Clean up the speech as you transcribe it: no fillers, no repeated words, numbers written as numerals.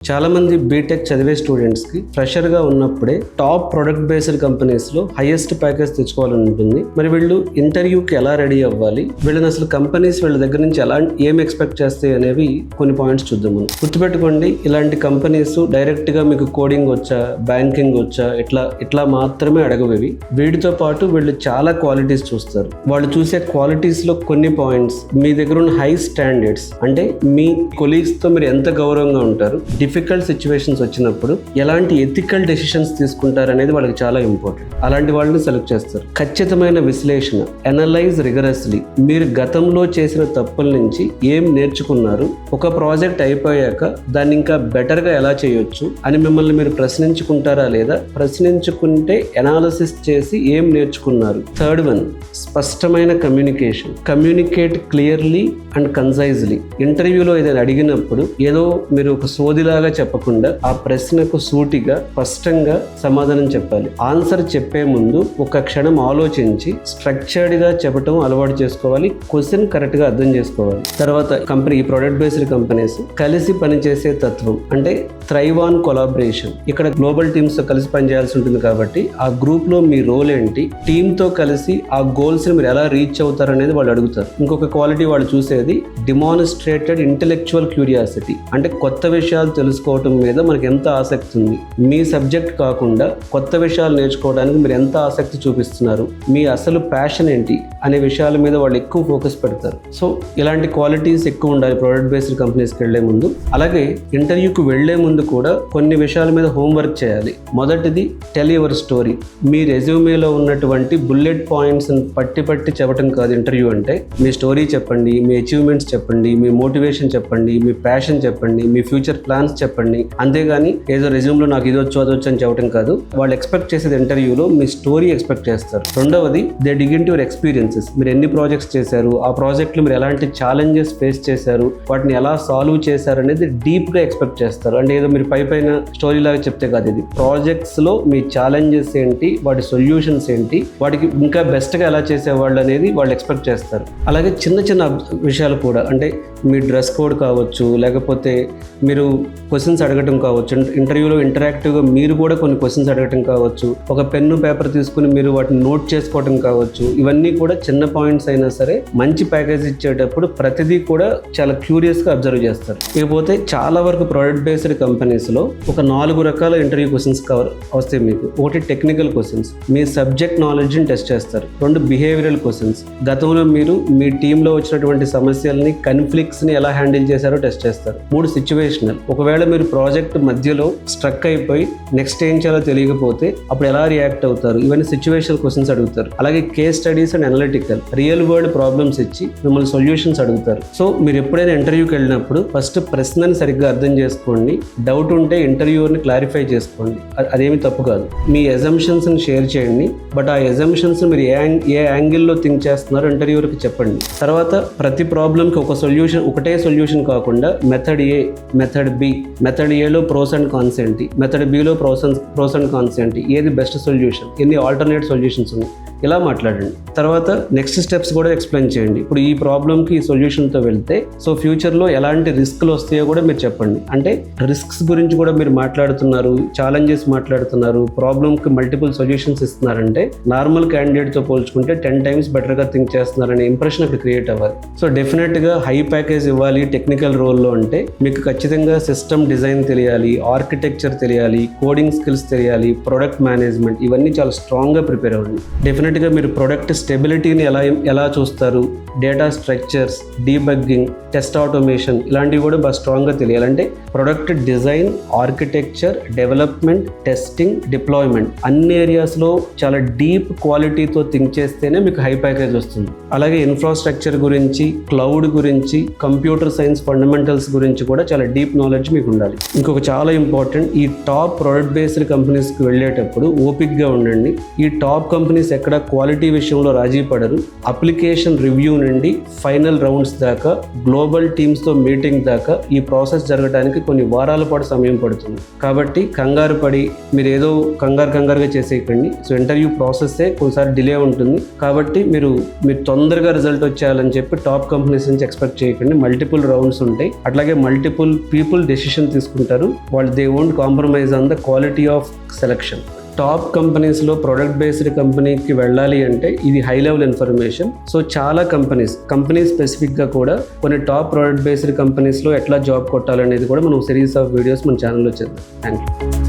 చాలా మంది బీటెక్ చదివే స్టూడెంట్స్ కి ఫ్రెషర్ గా ఉన్నప్పుడే టాప్ ప్రొడక్ట్ బేస్డ్ కంపెనీస్ లో హైయెస్ట్ ప్యాకేజ్ తెచ్చుకోవాలని ఉంటుంది. మరి వీళ్ళు ఇంటర్వ్యూకి ఎలా రెడీ అవ్వాలి, వీళ్ళని అసలు కంపెనీస్ వీళ్ళ దగ్గర నుంచి ఎలా ఏం ఎక్స్పెక్ట్ చేస్తాయి అనేవి కొన్ని పాయింట్స్ చూద్దాం. మనం గుర్తుపెట్టుకోండి, ఇలాంటి కంపెనీస్ డైరెక్ట్ గా మీకు కోడింగ్ వచ్చా, బ్యాంకింగ్ వచ్చా, ఇట్లా మాత్రమే అడగవేవి. వీటితో పాటు వీళ్ళు చాలా క్వాలిటీస్ చూస్తారు. వాళ్ళు చూసే క్వాలిటీస్ లో కొన్ని పాయింట్స్, మీ దగ్గర ఉన్న హై స్టాండర్డ్స్, అంటే మీ కొలీగ్స్ తో మీరు ఎంత గౌరవంగా ఉంటారు, డిఫికల్ట్ సిచ్యువేషన్స్ వచ్చినప్పుడు ఎలాంటి ఎథికల్ డెసిషన్స్ తీసుకుంటారు అనేది వాళ్ళకి చాలా ఇంపార్టెంట్. అలాంటి వాళ్ళని సెలెక్ట్ చేస్తారు. ఖచ్చితమైన విశ్లేషణ, అనలైజ్ రిగరస్లీ, మీరు గతంలో చేసిన తప్పుల నుంచి ఏం నేర్చుకున్నారు, ఒక ప్రాజెక్ట్ అయిపోయాక దాన్ని ఇంకా బెటర్గా ఎలా చేయొచ్చు అని మిమ్మల్ని మీరు ప్రశ్నించుకుంటారా, లేదా ప్రశ్నించుకుంటే ఎనాలిసిస్ చేసి ఏం నేర్చుకున్నారు. థర్డ్ వన్, స్పష్టమైన communication. Communicate clearly and concisely. ఇంటర్వ్యూలో ఏదైనా అడిగినప్పుడు ఏదో మీరు ఒక సోదిలాగా చెప్పకుండా ఆ ప్రశ్నకు సూటిగా స్పష్టంగా సమాధానం చెప్పాలి. ఆన్సర్ చెప్పే ముందు ఒక క్షణం ఆలోచించి స్ట్రక్చర్డ్ గా చెప్పడం అలవాటు చేసుకోవాలి. క్వశ్చన్ కరెక్ట్ గా అర్థం చేసుకోవాలి. తర్వాత కంపెనీ, ఈ ప్రొడక్ట్ బేస్డ్ కంపెనీస్ కలిసి పనిచేసే తత్వం, అంటే థ్రైవ్ ఆన్ కొలాబరేషన్. ఇక్కడ గ్లోబల్ టీమ్స్ తో కలిసి పనిచేయాల్సి ఉంటుంది కాబట్టి ఆ గ్రూప్ లో మీ రోల్ ఏంటి, టీమ్ తో కలిసి ఆ గోల్స్ ని మీరు ఎలా రీచ్ అవుతారు అనేది వాళ్ళు అడుగుతారు. ఇంకొక క్వాలిటీ వాళ్ళు చూసేది డిమాన్స్ట్రేటెడ్ ఇంటెలెక్చువల్ క్యూరియాసిటీ, అంటే కొత్త విషయాలు తెలుసుకోవటం మీద మనకి ఎంత ఆసక్తి ఉంది. మీ సబ్జెక్ట్ కాకుండా కొత్త విషయాలు నేర్చుకోవడానికి మీరు ఎంత ఆసక్తి చూపిస్తున్నారు, మీ అసలు ప్యాషన్ ఏంటి అనే విషయాల మీద వాళ్ళు ఎక్కువ ఫోకస్ పెడతారు. సో ఇలాంటి క్వాలిటీస్ ఎక్కువ ఉండాలి ప్రొడక్ట్ బేస్డ్ కంపెనీస్కి వెళ్లే ముందు. అలాగే ఇంటర్వ్యూకి వెళ్లే ముందు కూడా కొన్ని విషయాల మీద హోంవర్క్ చేయాలి. మొదటిది, టెల్ యువర్ స్టోరీ. మీ రెజ్యూమేలో ఉన్నటువంటి బుల్లెట్ పాయింట్స్ పట్టి చెప్పడం కాదు ఇంటర్వ్యూ అంటే. మీ స్టోరీ చెప్పండి, మీ అచీవ్మెంట్స్ చెప్పండి, మీ మోటివేషన్ చెప్పండి, మీ ప్యాషన్ చెప్పండి, మీ ఫ్యూచర్ ప్లాన్స్ చెప్పండి. అంతేగాని ఏదో రెజ్యూమ్లో నాకు ఇది వచ్చు అది వచ్చు అని చెప్పడం కాదు. వాళ్ళు ఎక్స్పెక్ట్ చేసేది ఇంటర్వ్యూలో మీ స్టోరీ ఎక్స్పెక్ట్ చేస్తారు. రెండవది, they dig in to your experiences. మీరు ఎన్ని ప్రాజెక్ట్స్ చేశారు, ఆ ప్రాజెక్ట్లో మీరు ఎలాంటి ఛాలెంజెస్ ఫేస్ చేశారు, వాటిని ఎలా సాల్వ్ చేశారు అనేది డీప్గా ఎక్స్పెక్ట్ చేస్తారు. అంటే ఏదో మీరు పైన స్టోరీ లాగా చెప్తే కాదు. ఇది ప్రాజెక్ట్స్లో మీ ఛాలెంజెస్ ఏంటి, వాటి సొల్యూషన్స్ ఏంటి, వాటికి ఇంకా బెస్ట్గా ఎలా చేసేవాళ్ళు అనేది వాళ్ళు ఎక్స్పెక్ట్ చేస్తారు. అలాగే చిన్న విషయాలు కూడా, అంటే మీ డ్రెస్ కోడ్ కావచ్చు, లేకపోతే మీరు క్వశ్చన్స్ అడగటం కావచ్చు, ఇంటర్వ్యూలో ఇంటరాక్టివ్గా మీరు కూడా కొన్ని క్వశ్చన్స్ అడగటం కావచ్చు, ఒక పెన్ను పేపర్ తీసుకుని మీరు వాటిని నోట్ చేసుకోవటం కావచ్చు. ఇవన్నీ కూడా చిన్న పాయింట్స్ అయినా సరే మంచి ప్యాకేజ్ ఇచ్చేటప్పుడు ప్రతిదీ కూడా చాలా క్యూరియస్గా అబ్జర్వ్ చేస్తారు. ఇకపోతే చాలా వరకు ప్రొడక్ట్ బేస్డ్ కంపెనీస్లో ఒక 4 రకాల ఇంటర్వ్యూ క్వశ్చన్స్ వస్తాయి మీకు. ఒకటి టెక్నికల్ క్వశ్చన్స్, మీ సబ్జెక్ట్ నాలెడ్జ్ని టెస్ట్ చేస్తారు. 2 బిహేవియరల్ క్వశ్చన్స్, గతంలో మీరు మీ టీంలో వచ్చినటువంటి సమస్యల్ని, కన్ఫ్లిక్ట్స్ని ఎలా హ్యాండిల్ చేశారో టెస్ట్ చేస్తారు. 3 సిచ్యువేషనల్, ఒకవేళ మీరు ప్రాజెక్ట్ మధ్యలో స్ట్రక్ అయిపోయి నెక్స్ట్ ఏం చేయాలో తెలియకపోతే అప్పుడు ఎలా రియాక్ట్ అవుతారు, ఇవన్నీ సిచ్యువేషనల్ క్వశ్చన్స్ అడుగుతారు. అలాగే case studies and analytical, real world problems ఇచ్చి మిమ్మల్ని సొల్యూషన్స్ అడుగుతారు. సో మీరు ఎప్పుడైనా ఇంటర్వ్యూకి వెళ్ళినప్పుడు ఫస్ట్ ప్రశ్నని సరిగ్గా అర్థం చేసుకోండి. డౌట్ ఉంటే ఇంటర్వ్యూని క్లారిఫై చేసుకోండి, అదేమి తప్పు కాదు. మీ ఎజంప్షన్స్ని షేర్ చేయండి, బట్ ఆ ఎజంప్షన్స్ మీరు ఏ యాంగిల్లో థింక్ చేస్తున్నారో ఇంటర్వ్యూకి చెప్పండి. తర్వాత ప్రతి ప్రాబ్లంకి ఒకటే సొల్యూషన్ కాకుండా method A, method B, method ఏలో ప్రోస్ అండ్ కాన్స్ ఏంటి, మెథడ్ బిలో ప్రోస్ అండ్ కాన్స్ ఏంటి, ఏది బెస్ట్ సొల్యూషన్, ఎన్ని ఆల్టర్నేట్ సొల్యూషన్స్ ఉన్నాయి, ఇలా మాట్లాడండి. తర్వాత నెక్స్ట్ స్టెప్స్ కూడా ఎక్స్ప్లెయిన్ చేయండి. ఇప్పుడు ఈ ప్రాబ్లంకి ఈ సొల్యూషన్తో వెళ్తే సో ఫ్యూచర్లో ఎలాంటి రిస్క్లు వస్తాయో కూడా మీరు చెప్పండి. అంటే రిస్క్స్ గురించి కూడా మీరు మాట్లాడుతున్నారు, ఛాలెంజెస్ మాట్లాడుతున్నారు, ప్రాబ్లంకి మల్టిపుల్ సొల్యూషన్స్ ఇస్తున్నారంటే నార్మల్ క్యాండిడేట్తో పోల్చుకుంటే 10 times బెటర్గా థింక్ చేస్తున్నారనే ఇంప్రెషన్ అక్కడ క్రియేట్ అవ్వాలి. సో డెఫినెట్గా హై ప్యాకేజ్ ఇవ్వాలి టెక్నికల్ రోల్లో అంటే మీకు ఖచ్చితంగా సిస్టమ్ డిజైన్ తెలియాలి, ఆర్కిటెక్చర్ తెలియాలి, కోడింగ్ స్కిల్స్ తెలియాలి, ప్రొడక్ట్ మేనేజ్మెంట్, ఇవన్నీ చాలా స్ట్రాంగ్గా ప్రిపేర్ అవ్వండి. డెఫినెట్గా మీరు ప్రొడక్ట్ స్టెబిలిటీని ఎలా చూస్తారు, data structures, debugging, test automation, ఇలాంటివి కూడా బాగా స్ట్రాంగ్గా తెలియాలంటే product design, architecture, development, testing, deployment అన్ని ఏరియాస్లో చాలా డీప్ క్వాలిటీతో థింక్ చేస్తేనే మీకు హై ప్యాకేజ్ వస్తుంది. అలాగే ఇన్ఫ్రాస్ట్రక్చర్ గురించి, క్లౌడ్ గురించి, కంప్యూటర్ సైన్స్ ఫండమెంటల్స్ గురించి కూడా చాలా డీప్ నాలెడ్జ్ మీకు ఉండాలి. ఇంకొక చాలా ఇంపార్టెంట్, ఈ టాప్ ప్రొడక్ట్ బేస్డ్ కంపెనీస్కి వెళ్ళేటప్పుడు ఓపిక్గా ఉండండి. ఈ టాప్ కంపెనీస్ ఎక్కడ క్వాలిటీ విషయంలో రాజీ పడరు. అప్లికేషన్ రివ్యూని నుండి ఫైనల్ రౌండ్స్ దాకా, గ్లోబల్ టీమ్స్తో మీటింగ్ దాకా ఈ ప్రాసెస్ జరగడానికి కొన్ని వారాల పాటు సమయం పడుతుంది. కాబట్టి కంగారు పడి మీరు ఏదో కంగారుగా చేసేయకండి. సో ఇంటర్వ్యూ ప్రాసెస్సే కొన్నిసారి డిలే ఉంటుంది. కాబట్టి మీరు తొందరగా రిజల్ట్ వచ్చేయాలని చెప్పి టాప్ కంపెనీస్ నుంచి ఎక్స్పెక్ట్ చేయకండి. మల్టిపుల్ రౌండ్స్ ఉంటాయి. అట్లాగే మల్టిపుల్ పీపుల్ డెసిషన్ తీసుకుంటారు. వాళ్ళు they won't compromise on the quality of selection. Top కంపెనీస్లో ప్రొడక్ట్ బేస్డ్ కంపెనీకి వెళ్ళాలి అంటే ఇది హై లెవెల్ ఇన్ఫర్మేషన్. సో చాలా కంపెనీ స్పెసిఫిక్గా కూడా కొన్ని టాప్ ప్రొడక్ట్ బేస్డ్ కంపెనీస్లో ఎట్లా జాబ్ కొట్టాలనేది కూడా మనం సిరీస్ ఆఫ్ వీడియోస్ మన ఛానల్లో చేద్దాం. Thank you.